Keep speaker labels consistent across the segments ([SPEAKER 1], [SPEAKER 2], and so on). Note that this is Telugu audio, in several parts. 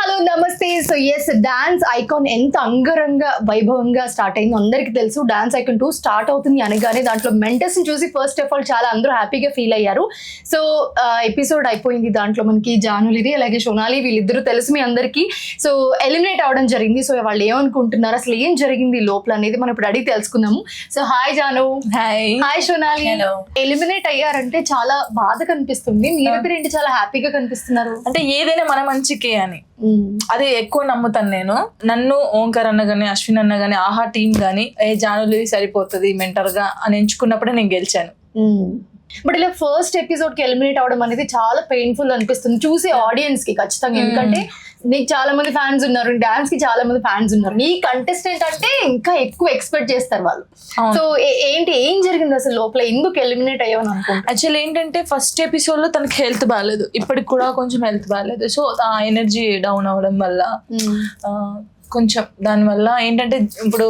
[SPEAKER 1] హలో నమస్తే. సో ఎస్, డాన్స్ ఐకాన్ ఎంత అంగరంగ వైభవంగా స్టార్ట్ అయిందో అందరికి తెలుసు. డాన్స్ ఐకాన్ 2 స్టార్ట్ అవుతుంది అనగానే దాంట్లో మెంటర్స్ ని చూసి ఫస్ట్ ఆఫ్ ఆల్ చాలా అందరూ హ్యాపీగా ఫీల్ అయ్యారు. సో ఎపిసోడ్ అయిపోయింది. దాంట్లో మనకి జానులిది అలాగే సోనాలి వీళ్ళిద్దరూ తెలుసు మీ అందరికి. సో ఎలిమినేట్ అవడం జరిగింది. సో వాళ్ళు ఏమనుకుంటున్నారు, అసలు ఏం జరిగింది లోపల అనేది మనం ఇప్పుడు అడిగి తెలుసుకుందాము. So hi Janu. Hi Sonali. Eliminate అయ్యారంటే చాలా బాధ కనిపిస్తుంది, మీరిద్దరు ఏంటి చాలా హ్యాపీగా కనిపిస్తున్నారు?
[SPEAKER 2] అంటే ఏదైనా మన మంచికే అని అది ఎక్కువ నమ్ముతాను నేను. నన్ను ఓంకార్ అన్న గానీ అశ్విన్ అన్న గానీ ఆహా టీం గానీ జానులి సరిపోతుంది మెంటర్ గా అని ఎంచుకున్నప్పుడే నేను గెలిచాను.
[SPEAKER 1] బట్ ఇలా ఫస్ట్ ఎపిసోడ్ కి ఎలిమినేట్ అవడం అనేది చాలా పెయిన్ఫుల్ అనిపిస్తుంది చూసే ఆడియన్స్ కి ఖచ్చితంగా. ఎందుకంటే నీకు చాలా మంది ఫ్యాన్స్ ఉన్నారు, డాన్స్ కి చాలా మంది ఫ్యాన్స్ ఉన్నారు, నీ కంటెస్టెంట్ అంటే ఇంకా ఎక్కువ ఎక్స్పెక్ట్ చేస్తారు వాళ్ళు. సో ఏం జరిగింది అసలు లోపల, ఎందుకు ఎలిమినేట్ అయ్యావని అనుకుంటా?
[SPEAKER 2] యాక్చువల్లీ ఏంటంటే ఫస్ట్ ఎపిసోడ్ లో తనకి హెల్త్ బాగాలేదు, ఇప్పటికి కూడా కొంచెం హెల్త్ బాగాలేదు. సో ఆ ఎనర్జీ డౌన్ అవడం వల్ల కొంచెం దానివల్ల ఏంటంటే ఇప్పుడు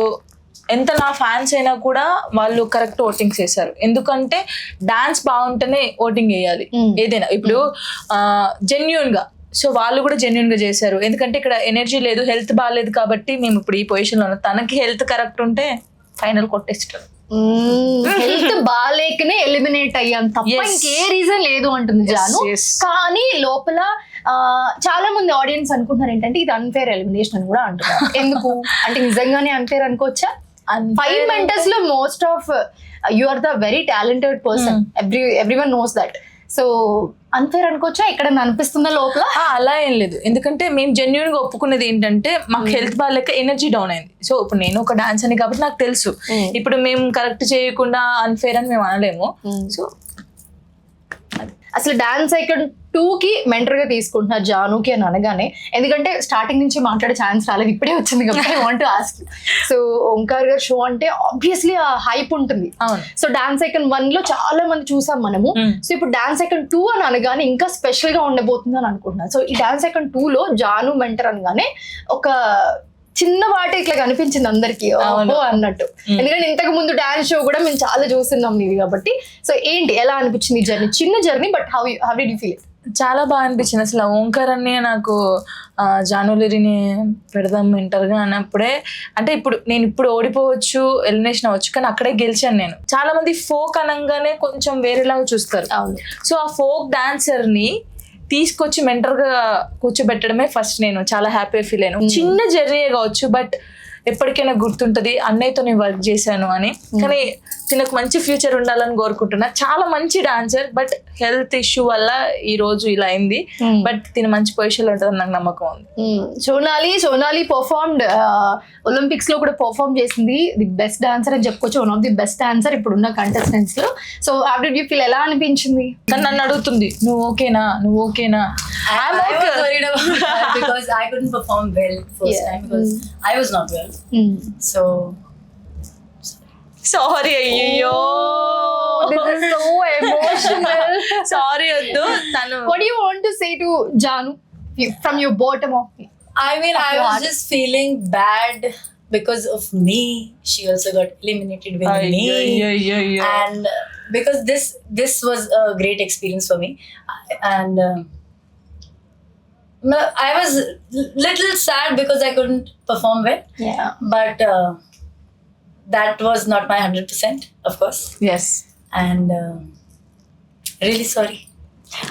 [SPEAKER 2] ఎంత నా ఫ్యాన్స్ అయినా కూడా వాళ్ళు కరెక్ట్ ఓటింగ్స్ వేశారు. ఎందుకంటే డాన్స్ బాగుంటేనే ఓటింగ్ వేయాలి ఏదైనా. ఇప్పుడు జెన్యూన్ గా, సో వాళ్ళు కూడా జెన్యూన్ గా చేశారు. ఎందుకంటే ఇక్కడ ఎనర్జీ లేదు, హెల్త్ బాగాలేదు కాబట్టి మేము ఇప్పుడు ఈ పొజిషన్ లో ఉన్నాం. తనకి హెల్త్ కరెక్ట్ ఉంటే ఫైనల్ కొట్టేస్తారు.
[SPEAKER 1] హెల్త్ బాగాలేకనే ఎలిమినేట్ అయ్యాం తప్ప ఇంకే రీజన్ లేదు అంటుంది జాను. కానీ లోపల చాలా మంది ఆడియన్స్ అనుకుంటున్నారు ఏంటంటే ఇది అన్ఫేర్ ఎలిమినేషన్ అని కూడా అంటున్నారు. ఎందుకు అంటే నిజంగానే అన్ఫేర్ అనుకోవచ్చా? 5 మెంటర్స్ లో most of you are the very talented person, everyone knows that. So unfair అనుకోవచ్చా? ఇక్కడ అనిపిస్తుందా లోపల?
[SPEAKER 2] అలా ఏం లేదు, ఎందుకంటే మేము జెన్యున్ గా ఒప్పుకునేది ఏంటంటే మాకు హెల్త్ బాగాలేక ఎనర్జీ డౌన్ అయింది. సో ఇప్పుడు నేను ఒక డాన్స్ అని కాబట్టి నాకు తెలుసు, ఇప్పుడు మేము కరెక్ట్ చేయకుండా అన్ఫేర్ అని మేము అనలేము. సో అసలు
[SPEAKER 1] డాన్స్ ఐకాన్ 2 కి మెంటర్ గా తీసుకుంటున్నారు జానుకి అని అనగానే, ఎందుకంటే స్టార్టింగ్ నుంచి మాట్లాడే ఛాన్స్ రాలేదు, ఇప్పుడే వచ్చింది కాబట్టి I want to ask. So Omkar గారు షో అంటే ఆబ్వియస్లీ ఆ హైప్ ఉంటుంది. సో డాన్స్ ఐకాన్ 1 లో చాలా మంది చూసాం మనము. సో ఇప్పుడు డాన్స్ ఐకాన్ 2 అని అనగానే ఇంకా స్పెషల్ గా ఉండబోతుంది అని అనుకుంటున్నాను. సో ఈ డాన్స్ ఐకాన్ 2 లో జాను మెంటర్ అనగానే ఒక చిన్న వాటి ఇట్లా కనిపించింది అందరికి అన్నట్టు. ఎందుకంటే ఇంతకు ముందు డాన్స్ షో కూడా మేము చాలా చూస్తున్నాం నీది కాబట్టి. సో ఏంటి, ఎలా అనిపించింది జర్నీ? చిన్న journey, but how did you feel?
[SPEAKER 2] చాలా బాగా అనిపించింది. అసలు ఓంకార్ అన్ని నాకు జానులిని పెడదాం మెంటర్గా అన్నప్పుడే, అంటే నేను ఇప్పుడు ఓడిపోవచ్చు, ఎలిమినేషన్ అవ్వచ్చు, కానీ అక్కడే గెలిచాను నేను. చాలా మంది ఫోక్ అనగానే కొంచెం వేరేలాగా చూస్తారు. సో ఆ ఫోక్ డాన్సర్ని తీసుకొచ్చి మెంటర్గా కూర్చోబెట్టడమే ఫస్ట్ నేను చాలా హ్యాపీ ఫీల్ అయ్యాను. చిన్న జర్నీ కావచ్చు, బట్ ఎప్పటికైనా గుర్తుంటది అన్నయ్యతో నేను వర్క్ చేశాను అని. కానీ తినకు మంచి ఫ్యూచర్ ఉండాలని కోరుకుంటున్నా. చాలా మంచి డాన్సర్, బట్ హెల్త్ ఇష్యూ వల్ల ఈ రోజు ఇలా అయింది. బట్ తిన మంచి పొజిషన్ లో ఉంటుందని నాకు నమ్మకం ఉంది.
[SPEAKER 1] సోనాలి పర్ఫార్మ్డ్ ఒలింపిక్స్ లో కూడా పర్ఫార్మ్ చేసింది. ది బెస్ట్ డాన్సర్ అని చెప్పుకోవచ్చు, one of the best dancer ఇప్పుడున్న కంటెస్టెంట్స్ లో. So how did you feel, ఎలా అనిపించింది?
[SPEAKER 2] కానీ నన్ను అడుగుతుంది నువ్వు ఓకేనా.
[SPEAKER 3] Because I couldn't perform well first time because I was not well. So
[SPEAKER 2] sorry, అయ్యో
[SPEAKER 1] this is so emotional.
[SPEAKER 2] Sorry వద్దు.
[SPEAKER 1] What do you want to say to Janu from your bottom of me?
[SPEAKER 3] I mean, I was just feeling bad because of me. She also got eliminated with me. And because this was a great experience for me, and I was little sad because I couldn't perform well.
[SPEAKER 1] Yeah.
[SPEAKER 3] But that was not my 100%, of course.
[SPEAKER 2] Yes.
[SPEAKER 3] And really sorry.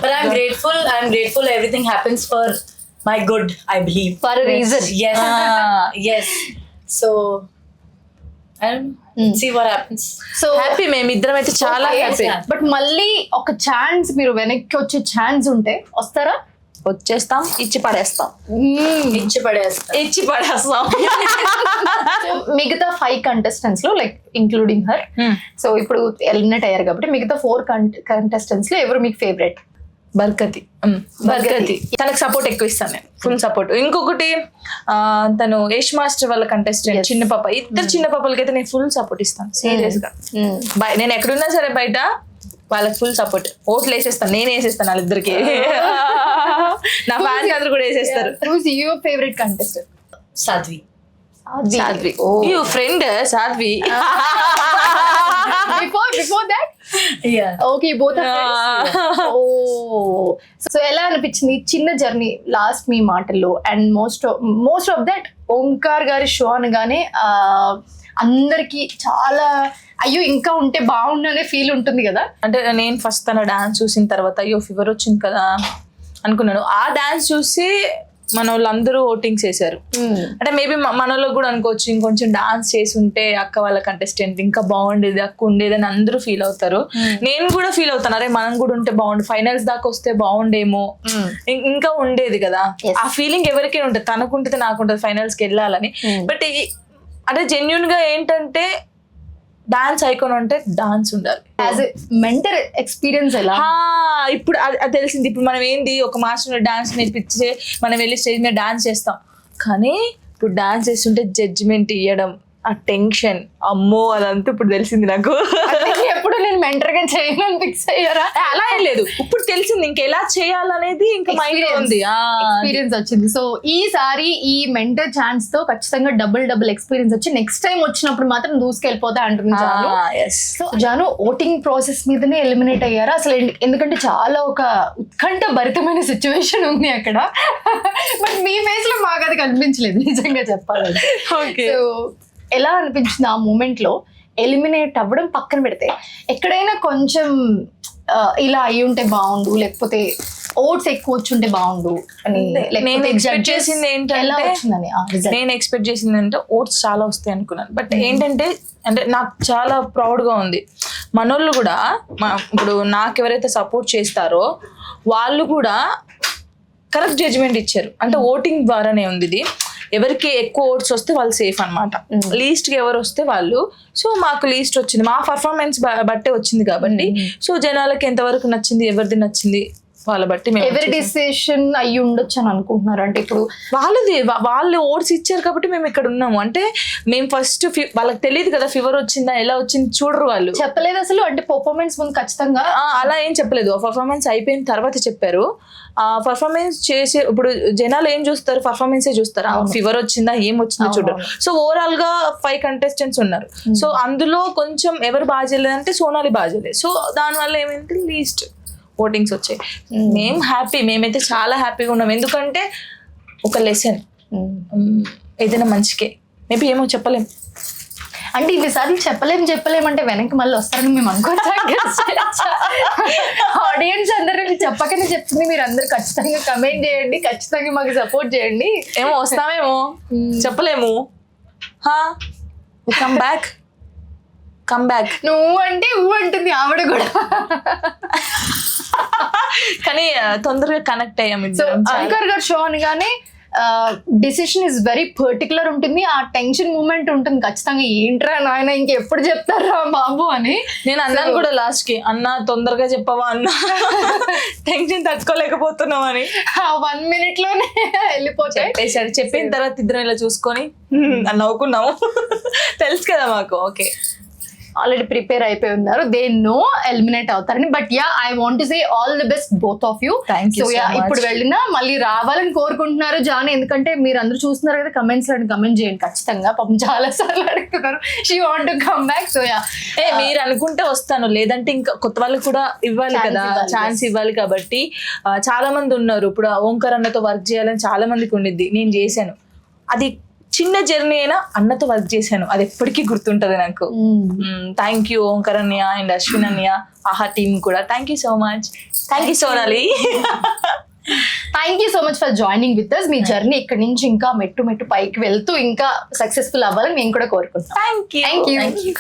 [SPEAKER 3] But I'm grateful. Everything happens for my good, I believe.
[SPEAKER 1] For a reason.
[SPEAKER 3] Yes. Yes. So I don't know. See what happens.
[SPEAKER 1] So
[SPEAKER 2] happy, మేమిద్దరం అయితే చాలా హ్యాపీ.
[SPEAKER 1] బట్ మళ్ళీ ఒక ఛాన్స్, మీరు వెనక్కి వచ్చే ఛాన్స్ ఉంటే వస్తారా?
[SPEAKER 2] వచ్చేస్తాం, ఇచ్చి పడేస్తాం.
[SPEAKER 1] మిగతా 5 కంటెస్టెంట్స్ లో లైక్ ఇంక్లూడింగ్ హర్, సో ఇప్పుడు ఎలిమినేట్ అయ్యారు కాబట్టి మిగతా 4 కంటెస్టెంట్స్ లో ఎవరు మీకు ఫేవరెట్?
[SPEAKER 2] బర్కతి. తనకు సపోర్ట్ ఎక్కువ ఇస్తాను నేను, ఫుల్ సపోర్ట్. ఇంకొకటి తను యష్ మాస్టర్ వాళ్ళ కంటెస్టెంట్ చిన్న పాప, ఇద్దరు చిన్న పాపలకైతే నేను ఫుల్ సపోర్ట్ ఇస్తాను సీరియస్ గా. నేను ఎక్కడున్నా సరే బయట వాళ్ళకి ఫుల్ సపోర్ట్, ఓట్లు వేసేస్తాను, నేను వేసేస్తాను వాళ్ళిద్దరికి. నా ఫ్యాన్స్ అందరు కూడా వేసేస్తారు.
[SPEAKER 1] Your favourite contestant?
[SPEAKER 3] Sadhvi.
[SPEAKER 2] You friend Sadhvi.
[SPEAKER 1] Before that
[SPEAKER 3] Yeah.
[SPEAKER 1] Okay both oh so ఎలా అనిపించింది చిన్న జర్నీ లాస్ట్ మీ మాటల్లో and most of that Omkar గారి షో అనగానే అందరికి చాలా అయ్యో ఇంకా ఉంటే బాగుండు అనే ఫీల్ ఉంటుంది కదా.
[SPEAKER 2] అంటే నేను ఫస్ట్ తన డాన్స్ చూసిన తర్వాత అయ్యో ఫీవర్ వచ్చింది కదా అనుకున్నాను. ఆ డాన్స్ చూసి మన వాళ్ళందరూ ఓటింగ్స్ వేశారు. అంటే మేబీ మనలో కూడా అనుకోవచ్చు ఇంకొంచెం డాన్స్ చేసి ఉంటే అక్క వాళ్ళ కంటెస్టెంట్ ఇంకా బాగుండేది, అక్క ఉండేది అని అందరూ ఫీల్ అవుతారు. నేను కూడా ఫీల్ అవుతాను, అరే మనం కూడా ఉంటే బాగుండు, ఫైనల్స్ దాకా వస్తే బాగుండేమో, ఇంకా ఉండేది కదా. ఆ ఫీలింగ్ ఎవరికైనా ఉంటుంది, తనకుంటుంది నాకుంటుంది ఫైనల్స్కి వెళ్ళాలని. బట్ అంటే జెన్యున్ గా ఏంటంటే డాన్స్ ఐకాన్ అంటే డాన్స్ ఉండాలి.
[SPEAKER 1] యాజ్ ఎ మెంటర్ ఎక్స్పీరియన్స్ ఎలా?
[SPEAKER 2] ఇప్పుడు అది తెలిసింది. ఇప్పుడు మనం ఏంది ఒక మాస్టర్ డాన్స్ నేర్పించే మనం వెళ్ళి స్టేజ్ మీద డాన్స్ చేస్తాం, కానీ ఇప్పుడు డాన్స్ చేస్తుంటే జడ్జిమెంట్ ఇవ్వడం, ఆ టెన్షన్, అమ్మో అదంతా ఇప్పుడు తెలిసింది నాకు.
[SPEAKER 1] ఎప్పుడు నేను మెంటర్ గా చేయను ఫిక్స్ అయ్యారా?
[SPEAKER 2] అలా ఏం లేదు, ఇప్పుడు తెలిసింది ఇంకా ఎలా చేయాలనేది ఇంకా మైండ్ లో ఉంది,
[SPEAKER 1] ఎక్స్పీరియన్స్ వచ్చింది. సో ఈసారి ఈ మెంటర్ ఛాన్స్ తో ఖచ్చితంగా డబుల్ ఎక్స్పీరియన్స్ వచ్చి నెక్స్ట్ టైం వచ్చినప్పుడు మాత్రం దూసుకెళ్ళిపోతా అంటుంది Janu. So Janu voting process మీదనే ఎలిమినేట్ అయ్యారా అసలు? ఎందుకంటే చాలా ఒక ఉత్కంఠ భరితమైన సిచ్యువేషన్ ఉంది అక్కడ. బట్ మీ ఫేస్ లో మాకు అది కనిపించలేదు నిజంగా చెప్పాలంటే. సో ఎలా అనిపించింది ఆ మూమెంట్ లో ఎలిమినేట్ అవ్వడం పక్కన పెడితే? ఎక్కడైనా కొంచెం ఇలా అయి ఉంటే బాగుండు, లేకపోతే ఓట్స్ ఎక్కువ వచ్చుంటే బాగుండు అని
[SPEAKER 2] నేను ఎక్స్పెక్ట్ చేసింది
[SPEAKER 1] ఎలా వచ్చిందని?
[SPEAKER 2] నేను ఎక్స్పెక్ట్ చేసింది అంటే ఓట్స్ చాలా వస్తాయి అనుకున్నాను. బట్ ఏంటంటే అంటే నాకు చాలా ప్రౌడ్గా ఉంది, మనోళ్ళు కూడా ఇప్పుడు నాకు ఎవరైతే సపోర్ట్ చేస్తారో వాళ్ళు కూడా కరెక్ట్ జడ్జిమెంట్ ఇచ్చారు. అంటే ఓటింగ్ ద్వారానే ఉంది ఇది. ఎవరికి ఎక్కువ ఓట్స్ వస్తే వాళ్ళు సేఫ్ అనమాట, లీస్ట్ కి ఎవరు వస్తే వాళ్ళు. సో మాకు లీస్ట్ వచ్చింది, మా పర్ఫార్మెన్స్ బట్టే వచ్చింది కాబట్టి. సో జనాలకి ఎంతవరకు నచ్చింది, ఎవరిది నచ్చింది వాళ్ళ బట్టి
[SPEAKER 1] ఎవరి డిసిషన్ అయ్యి ఉండొచ్చు అని అనుకుంటున్నారు. అంటే ఇప్పుడు
[SPEAKER 2] వాళ్ళు ఓట్స్ ఇచ్చారు కాబట్టి మేము ఇక్కడ ఉన్నాము. అంటే మేము ఫస్ట్ వాళ్ళకి తెలియదు కదా ఫీవర్ వచ్చిందా ఎలా వచ్చింది చూడరు, వాళ్ళు
[SPEAKER 1] చెప్పలేదు అసలు. అంటే పర్ఫార్మెన్స్ ముందు ఖచ్చితంగా
[SPEAKER 2] అలా ఏం చెప్పలేదు, పర్ఫార్మెన్స్ అయిపోయిన తర్వాత చెప్పారు. పర్ఫార్మెన్స్ చేసే ఇప్పుడు జనాలు ఏం చూస్తారు, పర్ఫార్మెన్సే చూస్తారు, ఫీవర్ వచ్చిందా ఏం వచ్చిందో చూడరు. సో ఓవరాల్ గా 5 కంటెస్టెంట్స్ ఉన్నారు. సో అందులో కొంచెం ఎవరు బాగా చేయలేదంటే సోనాలి బాగా చేయలేదు. సో దానివల్ల ఏమైందంటే లీస్ట్ ఓటింగ్స్ వచ్చాయి. మేము హ్యాపీ, మేమైతే చాలా హ్యాపీగా ఉన్నాం. ఎందుకంటే ఒక లెసన్ ఏదైనా మంచికే, మేబీ ఏమో చెప్పలేం.
[SPEAKER 1] అంటే ఇన్నిసార్లు చెప్పలేమంటే వెనక్కి మళ్ళీ వస్తారని మేము అనుకోవచ్చా? ఆడియన్స్ అందరూ చెప్పకనే చెప్తుంది, మీరు అందరు ఖచ్చితంగా కమెంట్ చేయండి, ఖచ్చితంగా మాకు సపోర్ట్ చేయండి.
[SPEAKER 2] ఏమో వస్తామేమో చెప్పలేము. కమ్ బ్యాక్
[SPEAKER 1] నువ్వు అంటే ఊ అంటుంది ఆవిడ కూడా.
[SPEAKER 2] కానీ తొందరగా కనెక్ట్ అయ్యాం.
[SPEAKER 1] ఓంకార్ గారు షో అనగానే డిసిషన్ ఇస్ వెరీ పర్టికులర్ ఉంటుంది, ఆ టెన్షన్ మూమెంట్ ఉంటుంది ఖచ్చితంగా. ఏంట్రా నాయన ఇంకెప్పుడు చెప్తారా బాబు అని
[SPEAKER 2] నేను అన్నాను కూడా లాస్ట్ కి, అన్న తొందరగా చెప్పవా అన్న, టెన్షన్ తట్టుకోలేకపోతున్నాం అని.
[SPEAKER 1] 1 minute లోనే వెళ్ళిపోతాయి.
[SPEAKER 2] చెప్పిన తర్వాత ఇద్దరం ఇలా చూసుకొని నవ్వుకున్నాము. తెలుసు కదా మాకు, ఓకే
[SPEAKER 1] ఆల్రెడీ ప్రిపేర్ అయిపోయి ఉన్నారు, దే నో ఎలిమినేట్ అవుతారని. But yeah I want to say all the best both of you. So yeah ఇప్పుడు వెళ్ళినా మళ్ళీ రావాలని కోరుకుంటున్నారు జాన్, ఎందుకంటే మీరు అందరూ చూస్తున్నారు కదా కమెంట్స్ లో, కమెంట్ చేయండి ఖచ్చితంగా. పాపం చాలా సార్లు అడుగుతున్నారు she want to come back. So yeah
[SPEAKER 2] మీరు అనుకుంటే వస్తాను, లేదంటే ఇంకా కొత్త వాళ్ళకి కూడా ఇవ్వాలి కదా, ఛాన్స్ ఇవ్వాలి. కాబట్టి చాలా మంది ఉన్నారు. ఇప్పుడు ఓంకార్ అన్నతో వర్క్ చేయాలని చాలా మందికి ఉండిద్ది, నేను చేశాను. అది చిన్న జర్నీ అయినా అన్నతో వర్క్ చేశాను, అది ఎప్పటికీ గుర్తుంటది నాకు. థ్యాంక్ యూ ఓంకార్ అన్నయ్య అండ్ అశ్విన్ అన్నయ్య, ఆహా టీమ్ కూడా thank you so much. Thank you Sonali.
[SPEAKER 1] Thank you so much for joining with us. మీ జర్నీ ఇక్కడ నుంచి ఇంకా మెట్టు పైకి వెళ్తూ ఇంకా సక్సెస్ఫుల్ అవ్వాలని మేము కూడా కోరుకుంటున్నాం.
[SPEAKER 2] Thank you.